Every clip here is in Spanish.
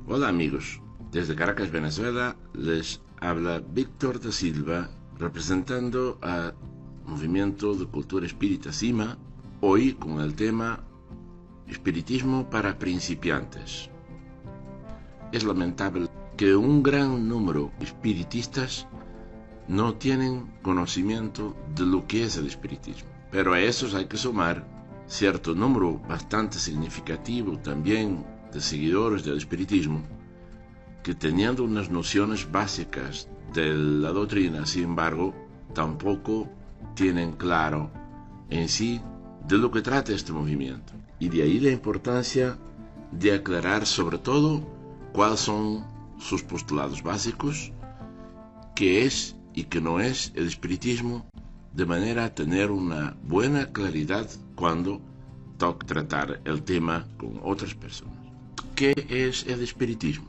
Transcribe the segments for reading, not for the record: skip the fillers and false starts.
Hola amigos, desde Caracas, Venezuela, les habla Víctor da Silva, representando al Movimiento de Cultura Espírita CIMA, hoy con el tema Espiritismo para principiantes. Es lamentable que un gran número de espiritistas no tienen conocimiento de lo que es el espiritismo, pero a esos hay que sumar cierto número bastante significativo también de seguidores del espiritismo que, teniendo unas nociones básicas de la doctrina, sin embargo, tampoco tienen claro en sí de lo que trata este movimiento. Y de ahí la importancia de aclarar sobre todo cuáles son sus postulados básicos, qué es y qué no es el espiritismo, de manera a tener una buena claridad cuando toca tratar el tema con otras personas. ¿Qué es el espiritismo?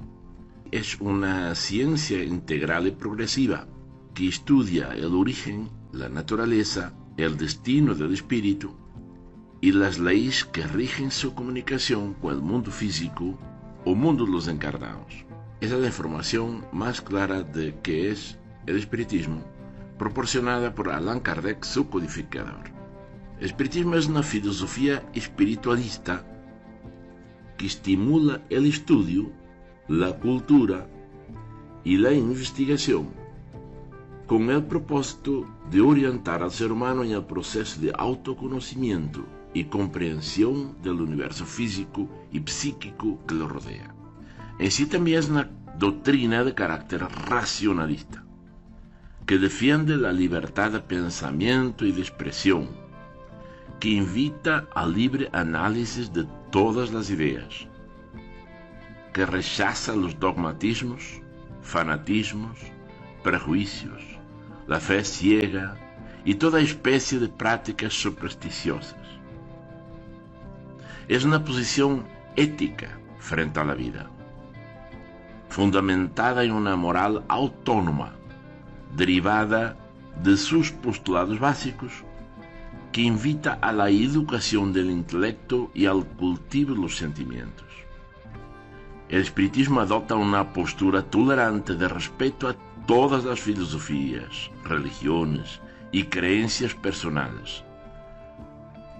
Es una ciencia integral y progresiva que estudia el origen, la naturaleza, el destino del espíritu y las leyes que rigen su comunicación con el mundo físico o mundo de los encarnados. Esa es la información más clara de qué es el espiritismo, proporcionada por Allan Kardec, su codificador. El espiritismo es una filosofía espiritualista que estimula el estudio, la cultura y la investigación con el propósito de orientar al ser humano en el proceso de autoconocimiento y comprensión del universo físico y psíquico que lo rodea. En sí también es una doctrina de carácter racionalista, que defiende la libertad de pensamiento y de expresión, que invita al libre análisis de todas las ideas, que rechaza los dogmatismos, fanatismos, prejuicios, la fe ciega y toda especie de prácticas supersticiosas. Es una posición ética frente a la vida, fundamentada en una moral autónoma, derivada de sus postulados básicos, que invita a la educación del intelecto y al cultivo de los sentimientos. El espiritismo adopta una postura tolerante de respeto a todas las filosofías, religiones y creencias personales,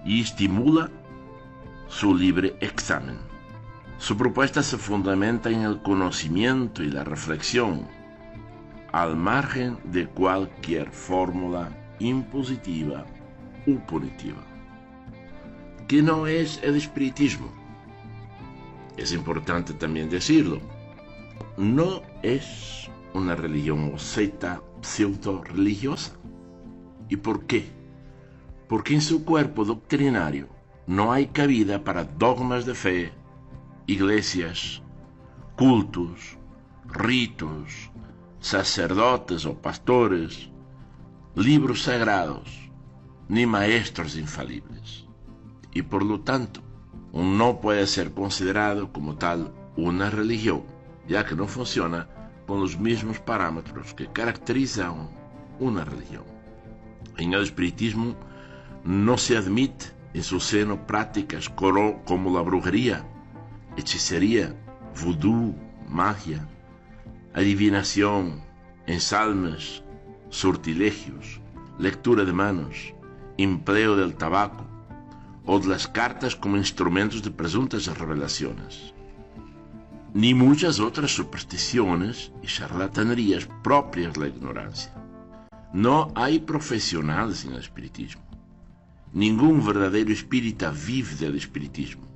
y estimula su libre examen. Su propuesta se fundamenta en el conocimiento y la reflexión, al margen de cualquier fórmula impositiva u punitiva. ¿Qué no es el espiritismo? Es importante también decirlo. No es una religión o secta pseudo-religiosa. ¿Y por qué? Porque en su cuerpo doctrinario no hay cabida para dogmas de fe, iglesias, cultos, ritos, sacerdotes o pastores, libros sagrados, ni maestros infalibles. Y por lo tanto, no puede ser considerado como tal una religión, ya que no funciona con los mismos parámetros que caracterizan una religión. En el espiritismo no se admite en su seno prácticas como la brujería, hechicería, vudú, magia, adivinación, ensalmes, sortilegios, lectura de manos, empleo del tabaco o de las cartas como instrumentos de presuntas revelaciones, ni muchas otras supersticiones y charlatanerías propias de la ignorancia. No hay profesionales en el espiritismo. Ningún verdadero espírita vive del espiritismo,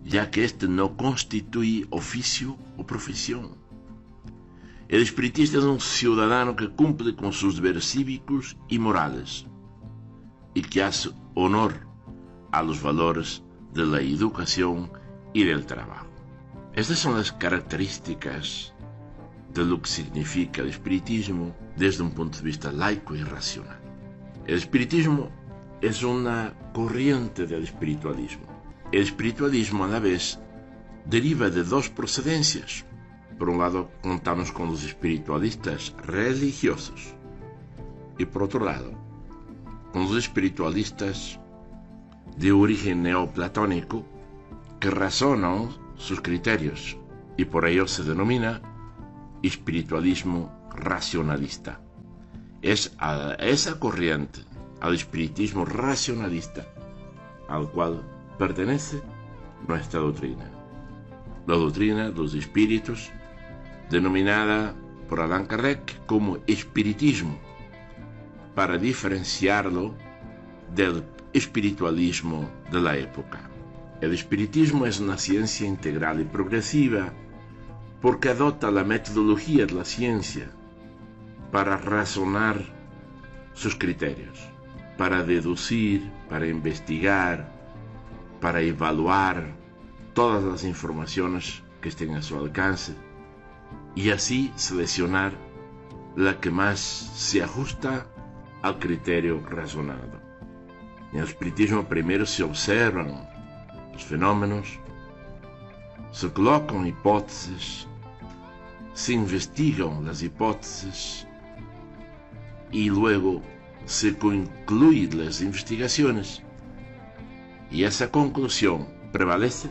ya que éste no constituye oficio o profesión. El espiritista es un ciudadano que cumple con sus deberes cívicos y morales y que hace honor a los valores de la educación y del trabajo. Estas son las características de lo que significa el espiritismo desde un punto de vista laico y racional. El espiritismo es una corriente del espiritualismo. El espiritualismo a la vez deriva de dos procedencias. Por un lado, contamos con los espiritualistas religiosos y por otro lado, con los espiritualistas de origen neoplatónico que razonan sus criterios y por ello se denomina espiritualismo racionalista. Es a esa corriente, al espiritismo racionalista, al cual pertenece nuestra doctrina. La doctrina de los espíritus, denominada por Allan Kardec como espiritismo, para diferenciarlo del espiritualismo de la época. El espiritismo es una ciencia integral y progresiva porque adopta la metodología de la ciencia para razonar sus criterios, para deducir, para investigar, para evaluar todas las informaciones que estén a su alcance y así seleccionar la que más se ajusta al criterio razonado. En el espiritismo primero se observan los fenómenos, se colocan hipótesis, se investigan las hipótesis y luego se concluyen las investigaciones y esa conclusión prevalece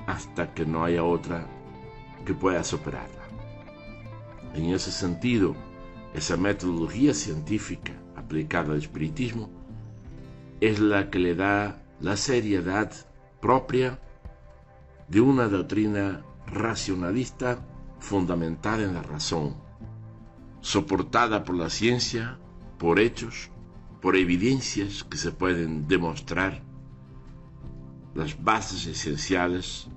hasta que no haya otra que pueda superarla. En ese sentido, esa metodología científica aplicada al espiritismo es la que le da la seriedad propia de una doctrina racionalista fundamentada en la razón, soportada por la ciencia, por hechos, por evidencias que se pueden demostrar, las bases esenciales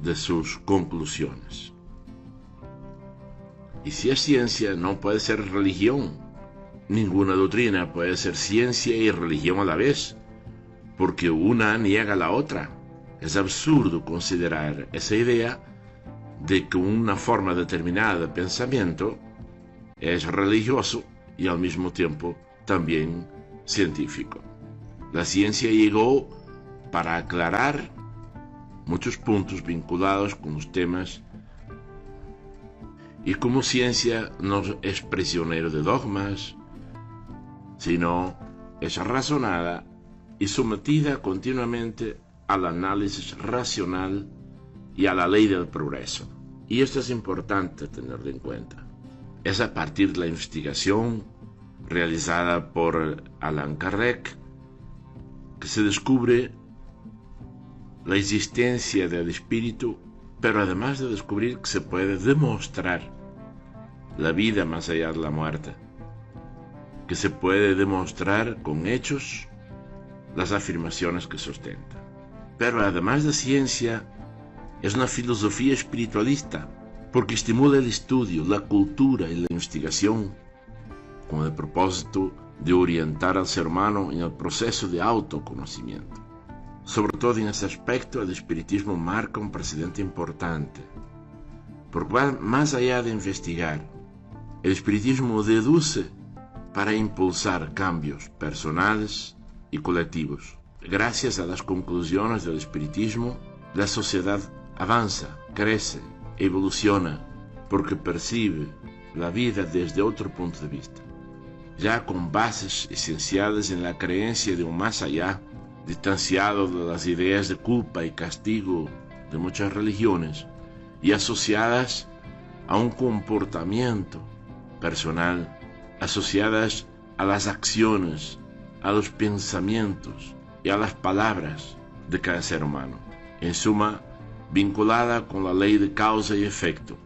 de sus conclusiones. Y si es ciencia, no puede ser religión. Ninguna doctrina puede ser ciencia y religión a la vez, porque una niega a la otra. Es absurdo considerar esa idea de que una forma determinada de pensamiento es religioso y al mismo tiempo también científico. La ciencia llegó para aclarar muchos puntos vinculados con los temas y como ciencia no es prisionero de dogmas, sino es razonada y sometida continuamente al análisis racional y a la ley del progreso. Y esto es importante tenerlo en cuenta. Es a partir de la investigación realizada por Allan Kardec que se descubre la existencia del espíritu, pero además de descubrir que se puede demostrar la vida más allá de la muerte, que se puede demostrar con hechos las afirmaciones que sustenta. Pero además de ciencia, es una filosofía espiritualista, porque estimula el estudio, la cultura y la investigación, con el propósito de orientar al ser humano en el proceso de autoconocimiento. Sobre todo en ese aspecto, el espiritismo marca un precedente importante, porque va más allá de investigar. El espiritismo deduce para impulsar cambios personales y colectivos. Gracias a las conclusiones del espiritismo, la sociedad avanza, crece, evoluciona, porque percibe la vida desde otro punto de vista, ya con bases esenciales en la creencia de un más allá, distanciado de las ideas de culpa y castigo de muchas religiones y asociadas a un comportamiento personal, asociadas a las acciones, a los pensamientos y a las palabras de cada ser humano. En suma, vinculada con la ley de causa y efecto,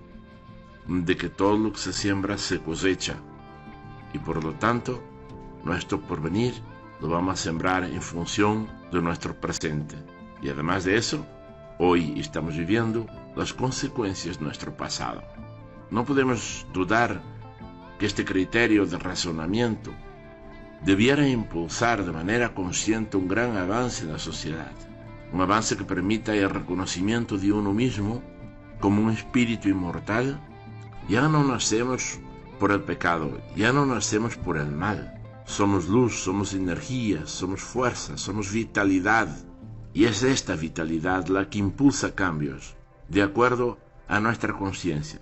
de que todo lo que se siembra se cosecha, y por lo tanto, nuestro porvenir lo vamos a sembrar en función de nuestro presente. Y además de eso, hoy estamos viviendo las consecuencias de nuestro pasado. No podemos dudar que este criterio de razonamiento debiera impulsar de manera consciente un gran avance en la sociedad, un avance que permita el reconocimiento de uno mismo como un espíritu inmortal. Ya no nacemos por el pecado, ya no nacemos por el mal. Somos luz, somos energía, somos fuerza, somos vitalidad. Y es esta vitalidad la que impulsa cambios, de acuerdo a nuestra conciencia,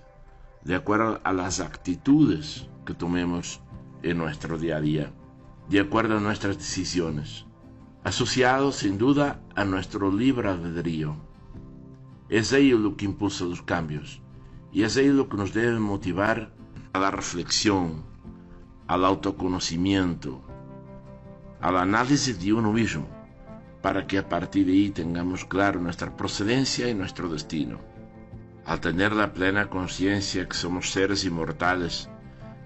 de acuerdo a las actitudes que tomemos en nuestro día a día, de acuerdo a nuestras decisiones, asociado sin duda a nuestro libre albedrío. Es ello lo que impulsa los cambios y es ello lo que nos debe motivar a la reflexión, al autoconocimiento, al análisis de uno mismo, para que a partir de ahí tengamos claro nuestra procedencia y nuestro destino. Al tener la plena conciencia que somos seres inmortales,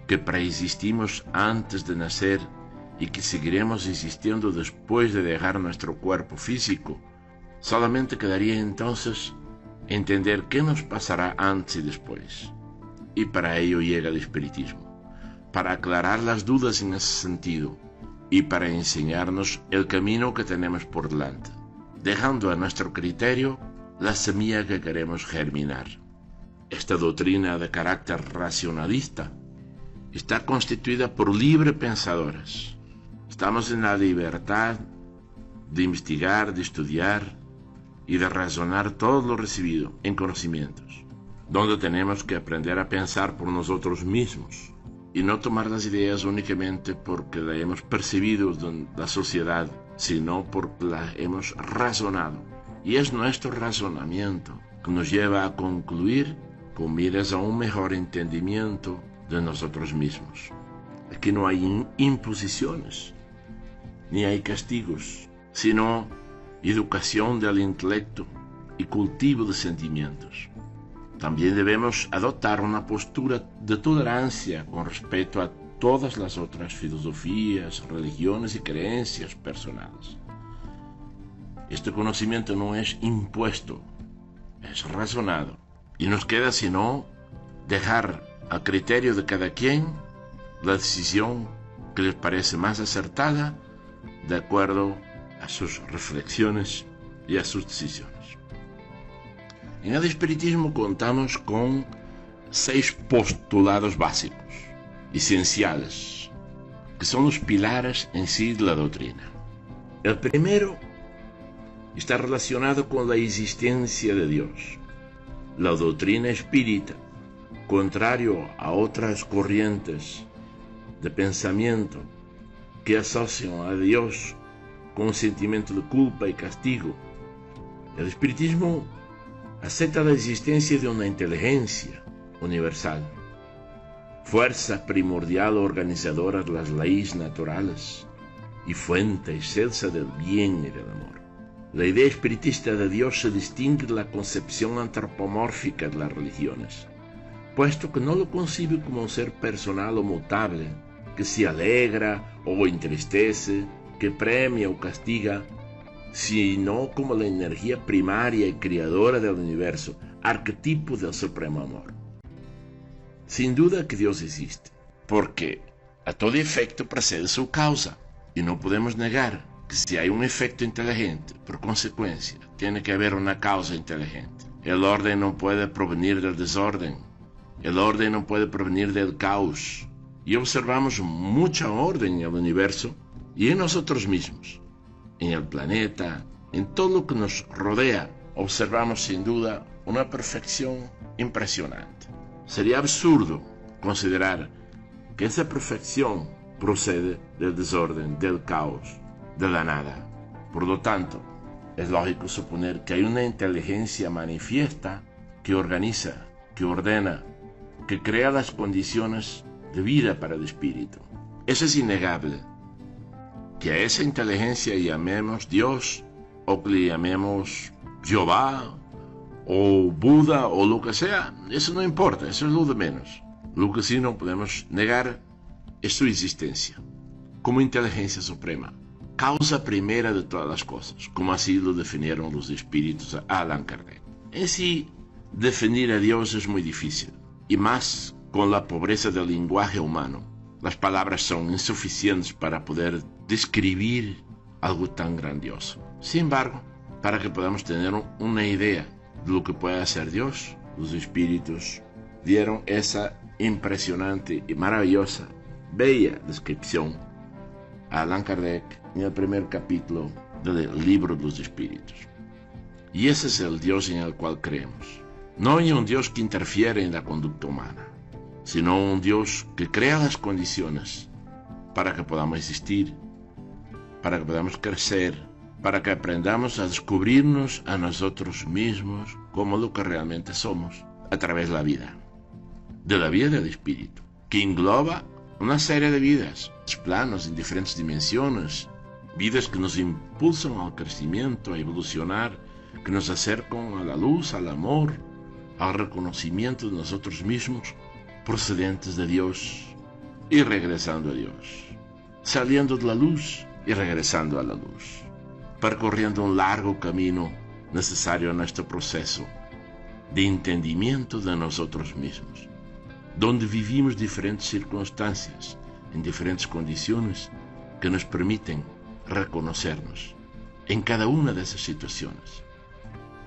que preexistimos antes de nacer y que seguiremos existiendo después de dejar nuestro cuerpo físico, solamente quedaría entonces entender qué nos pasará antes y después. Y para ello llega el espiritismo, para aclarar las dudas en ese sentido y para enseñarnos el camino que tenemos por delante, dejando a nuestro criterio la semilla que queremos germinar. Esta doctrina de carácter racionalista está constituida por libre pensadores. Estamos en la libertad de investigar, de estudiar y de razonar todo lo recibido en conocimientos, donde tenemos que aprender a pensar por nosotros mismos y no tomar las ideas únicamente porque las hemos percibido en la sociedad, sino porque las hemos razonado. Y es nuestro razonamiento que nos lleva a concluir con miras a un mejor entendimiento de nosotros mismos. Aquí no hay imposiciones, ni hay castigos, sino educación del intelecto y cultivo de sentimientos. También debemos adoptar una postura de tolerancia con respecto a todas las otras filosofías, religiones y creencias personales. Este conocimiento no es impuesto, es razonado, y nos queda sino dejar a criterio de cada quien la decisión que les parece más acertada de acuerdo a sus reflexiones y a sus decisiones. En el espiritismo contamos con 6 postulados básicos, esenciales, que son los pilares en sí de la doctrina. El primero está relacionado con la existencia de Dios. La doctrina espírita, contrario a otras corrientes de pensamiento que asocian a Dios con un sentimiento de culpa y castigo, el espiritismo acepta la existencia de una inteligencia universal, fuerza primordial organizadora de las leyes naturales y fuente excelsa del bien y del amor. La idea espiritista de Dios se distingue de la concepción antropomórfica de las religiones, puesto que no lo concibe como un ser personal o mutable, que se alegra o entristece, que premia o castiga, sino como la energía primaria y creadora del universo, arquetipo del supremo amor. Sin duda que Dios existe, porque a todo efecto precede su causa, y no podemos negar que si hay un efecto inteligente, por consecuencia, tiene que haber una causa inteligente. El orden no puede provenir del desorden, el orden no puede provenir del caos, y observamos mucha orden en el universo y en nosotros mismos. En el planeta, en todo lo que nos rodea, observamos sin duda una perfección impresionante. Sería absurdo considerar que esa perfección procede del desorden, del caos, de la nada. Por lo tanto, es lógico suponer que hay una inteligencia manifiesta que organiza, que ordena, que crea las condiciones de vida para el espíritu. Eso es innegable. Que a esa inteligencia llamemos Dios, o que le llamemos Jehová, o Buda, o lo que sea, eso no importa, eso es lo de menos. Lo que sí no podemos negar es su existencia, como inteligencia suprema, causa primera de todas las cosas, como así lo definieron los espíritus a Allan Kardec. En sí, definir a Dios es muy difícil, y más con la pobreza del lenguaje humano. Las palabras son insuficientes para poder describir algo tan grandioso. Sin embargo, para que podamos tener una idea de lo que puede hacer Dios, los espíritus dieron esa impresionante y maravillosa, bella descripción a Allan Kardec en el primer capítulo del libro de los espíritus. Y ese es el Dios en el cual creemos. No hay un Dios que interfiere en la conducta humana, sino un Dios que crea las condiciones para que podamos existir, para que podamos crecer, para que aprendamos a descubrirnos a nosotros mismos como lo que realmente somos a través de la vida del espíritu, que engloba una serie de vidas, planos en diferentes dimensiones, vidas que nos impulsan al crecimiento, a evolucionar, que nos acercan a la luz, al amor, al reconocimiento de nosotros mismos, procedentes de Dios y regresando a Dios, saliendo de la luz y regresando a la luz, percorriendo un largo camino necesario en nuestro proceso de entendimiento de nosotros mismos, donde vivimos diferentes circunstancias, en diferentes condiciones que nos permiten reconocernos en cada una de esas situaciones,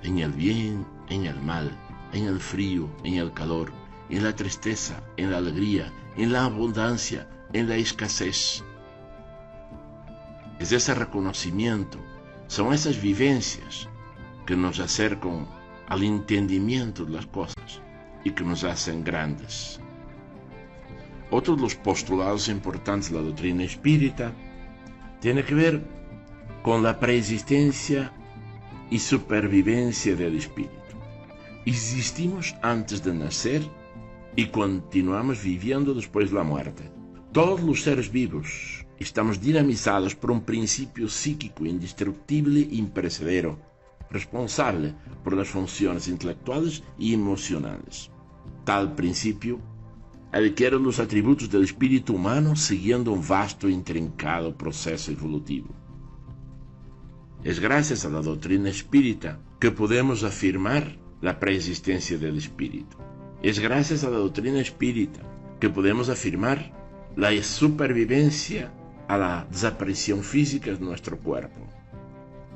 en el bien, en el mal, en el frío, en el calor, en la tristeza, en la alegría, en la abundancia, en la escasez. Es ese reconocimiento, son esas vivencias que nos acercan al entendimiento de las cosas y que nos hacen grandes. Otro de los postulados importantes de la doctrina espírita tiene que ver con la preexistencia y supervivencia del espíritu. Existimos antes de nacer y continuamos viviendo después de la muerte. Todos los seres vivos estamos dinamizados por un principio psíquico indestructible e imperecedero, responsable por las funciones intelectuales y emocionales. Tal principio adquiere los atributos del espíritu humano siguiendo un vasto e intrincado proceso evolutivo. Es gracias a la doctrina espírita que podemos afirmar la preexistencia del espíritu. Es gracias a la doctrina espírita que podemos afirmar la supervivencia a la desaparición física de nuestro cuerpo.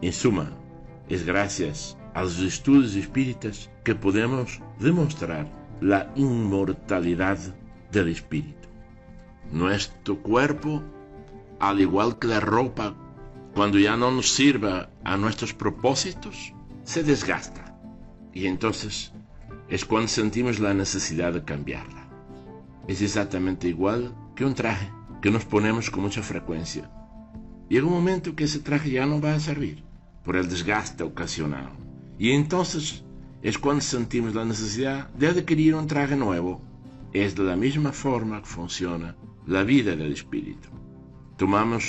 En suma, es gracias a los estudios espíritas que podemos demostrar la inmortalidad del espíritu. Nuestro cuerpo, al igual que la ropa, cuando ya no nos sirva a nuestros propósitos, se desgasta. Y entonces es cuando sentimos la necesidad de cambiarla. Es exactamente igual que un traje que nos ponemos con mucha frecuencia. Llega un momento que ese traje ya no va a servir por el desgaste ocasionado. Y entonces es cuando sentimos la necesidad de adquirir un traje nuevo. Es de la misma forma que funciona la vida del espíritu. Tomamos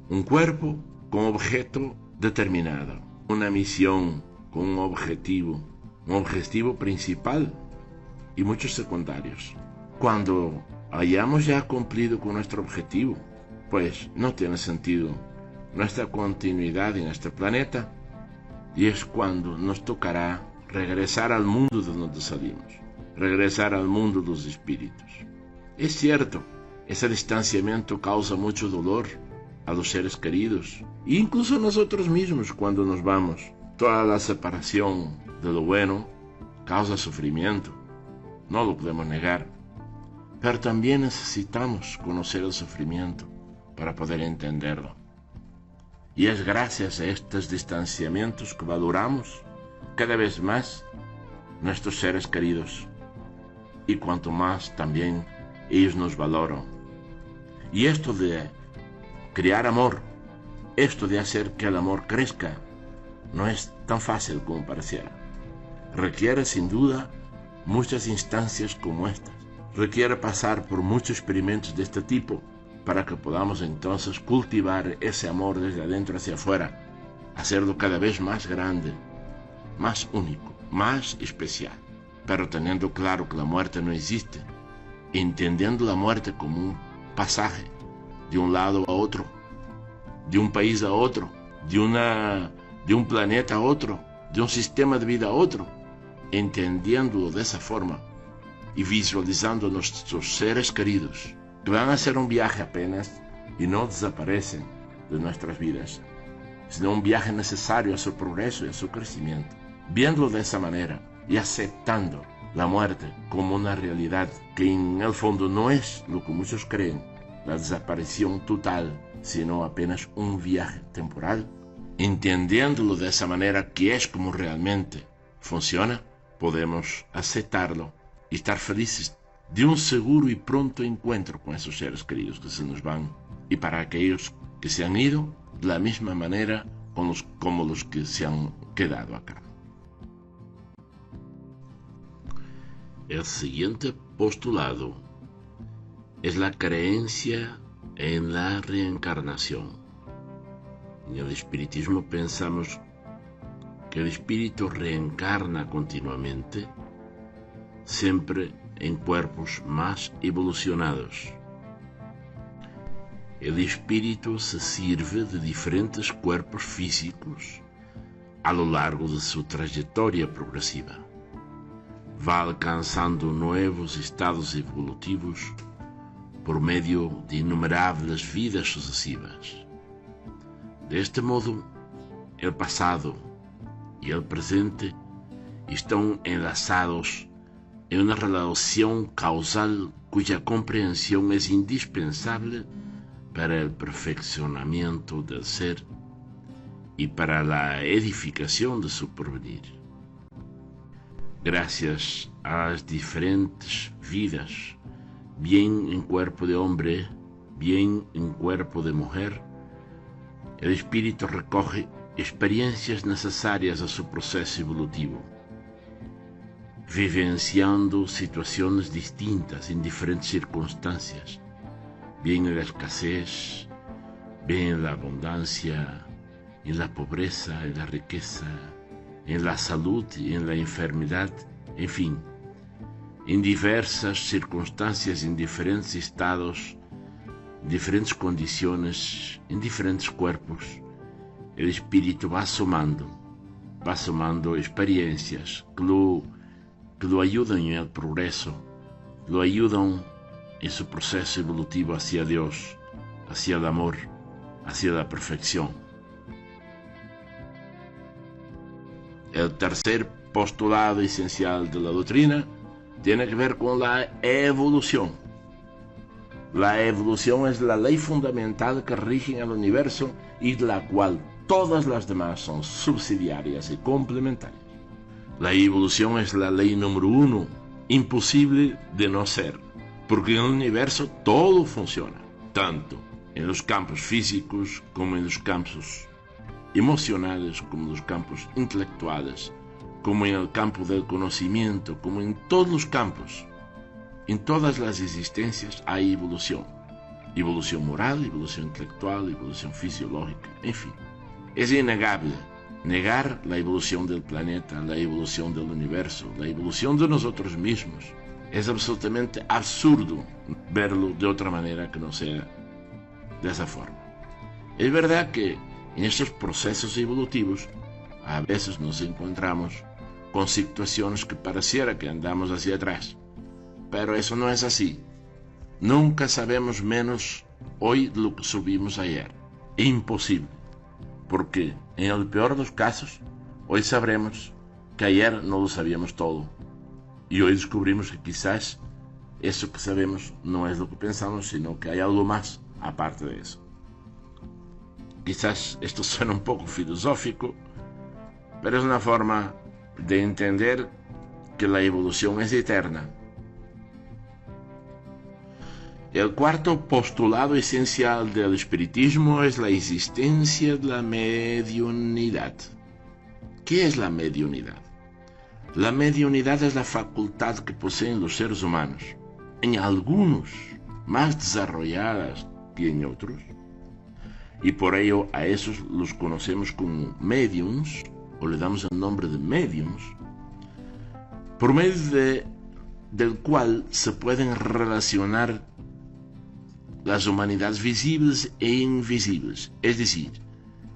un cuerpo con objeto determinado, una misión con un objetivo principal y muchos secundarios. Cuando hayamos ya cumplido con nuestro objetivo, pues no tiene sentido nuestra continuidad en este planeta, y es cuando nos tocará regresar al mundo de donde salimos, regresar al mundo de los espíritus. Es cierto, ese distanciamiento causa mucho dolor a los seres queridos, e incluso a nosotros mismos cuando nos vamos. Toda la separación de lo bueno causa sufrimiento, no lo podemos negar, pero también necesitamos conocer el sufrimiento para poder entenderlo. Y es gracias a estos distanciamientos que valoramos cada vez más nuestros seres queridos, y cuanto más también ellos nos valoran. Y esto de crear amor, esto de hacer que el amor crezca, no es tan fácil como pareciera. Requiere sin duda muchas instancias como estas. Requiere pasar por muchos experimentos de este tipo para que podamos entonces cultivar ese amor desde adentro hacia afuera, hacerlo cada vez más grande, más único, más especial, pero teniendo claro que la muerte no existe, entendiendo la muerte como un pasaje de un lado a otro, de un país a otro, de un planeta a otro, de un sistema de vida a otro, entendiéndolo de esa forma y visualizando nuestros seres queridos que van a hacer un viaje apenas y no desaparecen de nuestras vidas, sino un viaje necesario a su progreso y a su crecimiento. Viéndolo de esa manera y aceptando la muerte como una realidad que en el fondo no es lo que muchos creen, la desaparición total, sino apenas un viaje temporal, entendiéndolo de esa manera que es como realmente funciona, podemos aceptarlo y estar felices de un seguro y pronto encuentro con esos seres queridos que se nos van, y para aquellos que se han ido, de la misma manera como los que se han quedado acá. El siguiente postulado es la creencia en la reencarnación. En el espiritismo pensamos que el espíritu reencarna continuamente, siempre en cuerpos más evolucionados. El espíritu se sirve de diferentes cuerpos físicos a lo largo de su trayectoria progresiva. Va alcanzando nuevos estados evolutivos por medio de innumerables vidas sucesivas. De este modo, el pasado y el presente están enlazados en una relación causal cuya comprensión es indispensable para el perfeccionamiento del ser y para la edificación de su porvenir. Gracias a las diferentes vidas, bien en cuerpo de hombre, bien en cuerpo de mujer, el espíritu recoge experiencias necesarias a su proceso evolutivo, vivenciando situaciones distintas en diferentes circunstancias, bien en la escasez, bien en la abundancia, en la pobreza, en la riqueza, en la salud y en la enfermedad, en fin, en diversas circunstancias, en diferentes estados, en diferentes condiciones, en diferentes cuerpos. El espíritu va sumando experiencias que lo ayudan en el progreso, lo ayudan en su proceso evolutivo hacia Dios, hacia el amor, hacia la perfección. El tercer postulado esencial de la doctrina tiene que ver con la evolución. La evolución es la ley fundamental que rige el universo y de la cual todas las demás son subsidiarias y complementarias. La evolución es la ley número uno, imposible de no ser, porque en el universo todo funciona, tanto en los campos físicos como en los campos emocionales, como en los campos intelectuales, como en el campo del conocimiento, como en todos los campos. En todas las existencias hay evolución. Evolución moral, evolución intelectual, evolución fisiológica, en fin. Es innegable negar la evolución del planeta, la evolución del universo, la evolución de nosotros mismos. Es absolutamente absurdo verlo de otra manera que no sea de esa forma. Es verdad que en estos procesos evolutivos a veces nos encontramos con situaciones que pareciera que andamos hacia atrás, pero eso no es así. Nunca sabemos menos hoy de lo que subimos ayer. Imposible, porque en el peor de los casos, hoy sabremos que ayer no lo sabíamos todo, y hoy descubrimos que quizás eso que sabemos no es lo que pensamos, sino que hay algo más aparte de eso. Quizás esto suena un poco filosófico, pero es una forma de entender que la evolución es eterna. El cuarto postulado esencial del espiritismo es la existencia de la mediunidad. ¿Qué es la mediunidad? La mediunidad es la facultad que poseen los seres humanos, en algunos más desarrolladas que en otros, y por ello a esos los conocemos como mediums, o le damos el nombre de mediums, por medio del cual se pueden relacionar las humanidades visibles e invisibles. Es decir,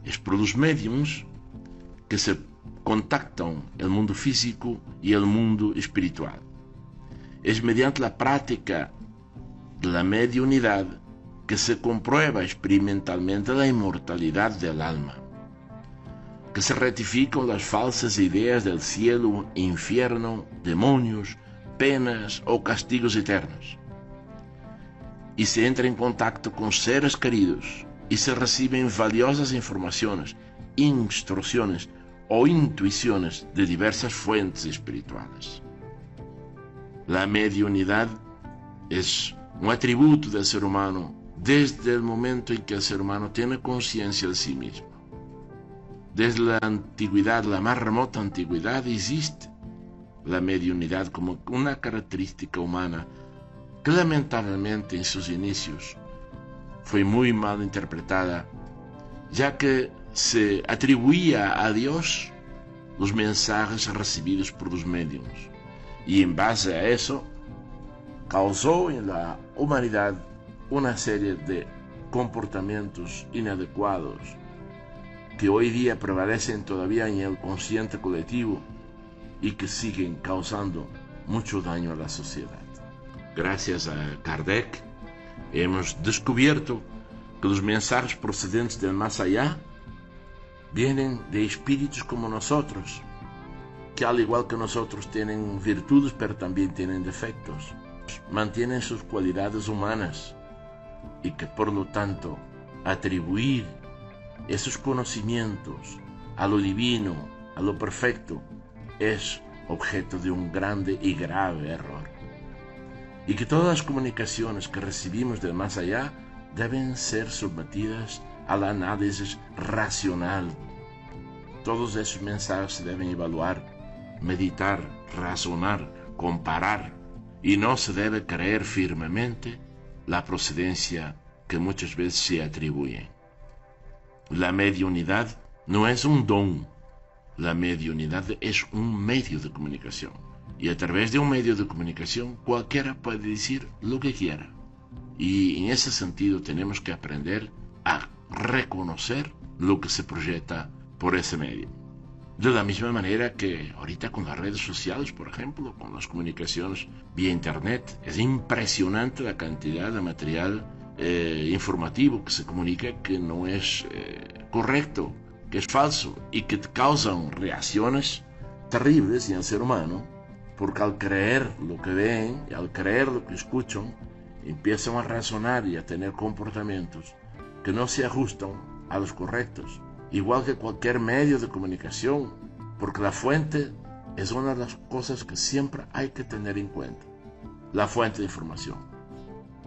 es por los mediums que se contactan el mundo físico y el mundo espiritual. Es mediante la práctica de la mediunidad que se comprueba experimentalmente la inmortalidad del alma, que se rectifican las falsas ideas del cielo, infierno, demonios, penas o castigos eternos, y se entra en contacto con seres queridos y se reciben valiosas informaciones, instrucciones o intuiciones de diversas fuentes espirituales. La mediunidad es un atributo del ser humano desde el momento en que el ser humano tiene conciencia de sí mismo. Desde la antigüedad, la más remota antigüedad, existe la mediunidad como una característica humana que lamentablemente en sus inicios fue muy mal interpretada, ya que se atribuía a Dios los mensajes recibidos por los médiums, y en base a eso causó en la humanidad una serie de comportamientos inadecuados que hoy día prevalecen todavía en el consciente colectivo y que siguen causando mucho daño a la sociedad. Gracias a Kardec hemos descubierto que los mensajes procedentes del más allá vienen de espíritus como nosotros, que al igual que nosotros tienen virtudes pero también tienen defectos, mantienen sus cualidades humanas y que por lo tanto atribuir esos conocimientos a lo divino, a lo perfecto, es objeto de un grande y grave error. Y que todas las comunicaciones que recibimos del más allá deben ser sometidas al análisis racional. Todos esos mensajes se deben evaluar, meditar, razonar, comparar, y no se debe creer firmemente la procedencia que muchas veces se atribuye. La mediunidad no es un don, la mediunidad es un medio de comunicación, y a través de un medio de comunicación cualquiera puede decir lo que quiera, y en ese sentido tenemos que aprender a reconocer lo que se proyecta por ese medio. De la misma manera que ahorita con las redes sociales, por ejemplo, con las comunicaciones vía internet, es impresionante la cantidad de material informativo que se comunica que no es correcto, que es falso y que causan reacciones terribles en el ser humano, porque al creer lo que ven y al creer lo que escuchan, empiezan a razonar y a tener comportamientos que no se ajustan a los correctos. Igual que cualquier medio de comunicación, porque la fuente es una de las cosas que siempre hay que tener en cuenta, la fuente de información.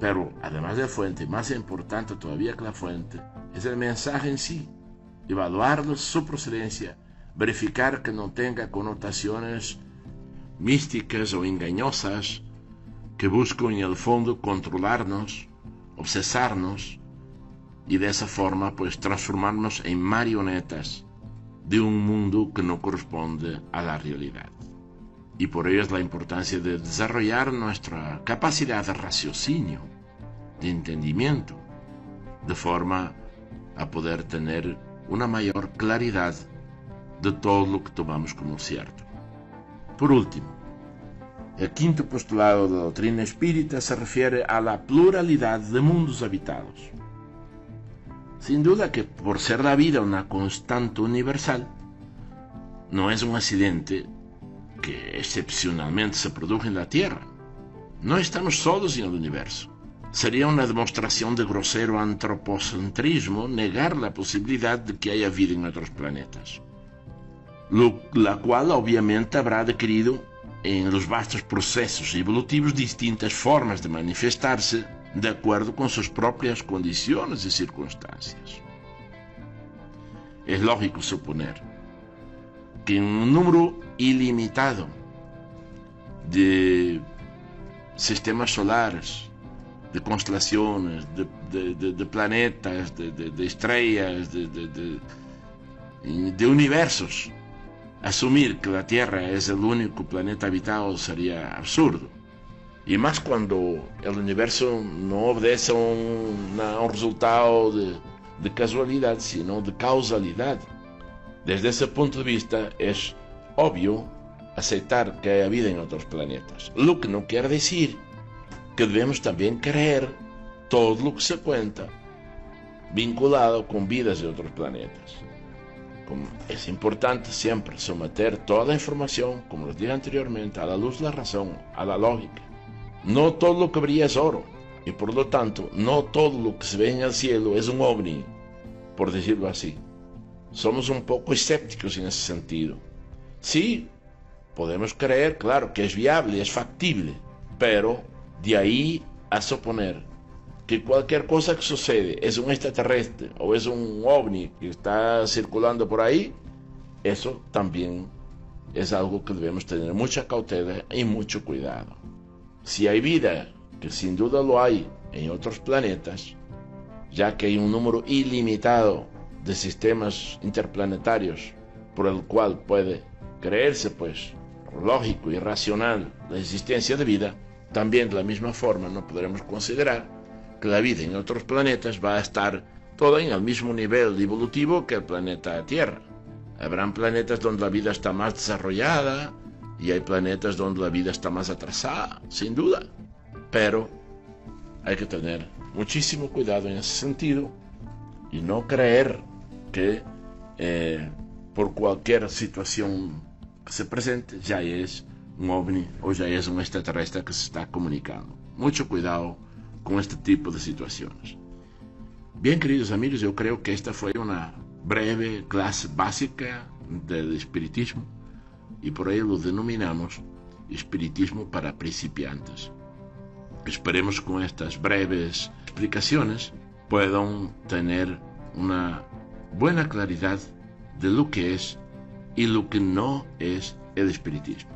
Pero además de la fuente, más importante todavía que la fuente, es el mensaje en sí, evaluarlo, su procedencia, verificar que no tenga connotaciones místicas o engañosas que buscan en el fondo controlarnos, obsesarnos, y de esa forma pues transformarnos en marionetas de un mundo que no corresponde a la realidad. Y por ello es la importancia de desarrollar nuestra capacidad de raciocinio, de entendimiento, de forma a poder tener una mayor claridad de todo lo que tomamos como cierto. Por último, el quinto postulado de la doctrina espírita se refiere a la pluralidad de mundos habitados. Sin duda que por ser la vida una constante universal, no es un accidente que excepcionalmente se produce en la Tierra. No estamos solos en el universo. Sería una demostración de grosero antropocentrismo negar la posibilidad de que haya vida en otros planetas, la cual obviamente habrá adquirido en los vastos procesos evolutivos distintas formas de manifestarse de acuerdo con sus propias condiciones y circunstancias. Es lógico suponer que en un número ilimitado de sistemas solares, de constelaciones, de planetas, de estrellas, de universos, asumir que la Tierra es el único planeta habitado sería absurdo. Y más cuando el universo no obedece a un resultado de casualidad, sino de causalidad. Desde ese punto de vista es obvio aceptar que haya vida en otros planetas, lo que no quiere decir que debemos también creer todo lo que se cuenta vinculado con vidas de otros planetas. Es importante siempre someter toda la información, como les dije anteriormente, a la luz de la razón, a la lógica. No todo lo que brilla es oro, y por lo tanto, no todo lo que se ve en el cielo es un ovni, por decirlo así. Somos un poco escépticos en ese sentido. Sí, podemos creer, claro, que es viable, es factible, pero de ahí a suponer que cualquier cosa que sucede es un extraterrestre o es un ovni que está circulando por ahí, eso también es algo que debemos tener mucha cautela y mucho cuidado. Si hay vida, que sin duda lo hay en otros planetas, ya que hay un número ilimitado de sistemas interplanetarios por el cual puede creerse, pues, lógico y racional la existencia de vida, también de la misma forma no podremos considerar que la vida en otros planetas va a estar toda en el mismo nivel evolutivo que el planeta Tierra. Habrán planetas donde la vida está más desarrollada y hay planetas donde la vida está más atrasada, sin duda. Pero hay que tener muchísimo cuidado en ese sentido y no creer que por cualquier situación que se presente ya es un ovni o ya es un extraterrestre que se está comunicando. Mucho cuidado con este tipo de situaciones. Bien, queridos amigos, yo creo que esta fue una breve clase básica del espiritismo y por ello lo denominamos espiritismo para principiantes. Esperemos que con estas breves explicaciones puedan tener una buena claridad de lo que es y lo que no es el espiritismo.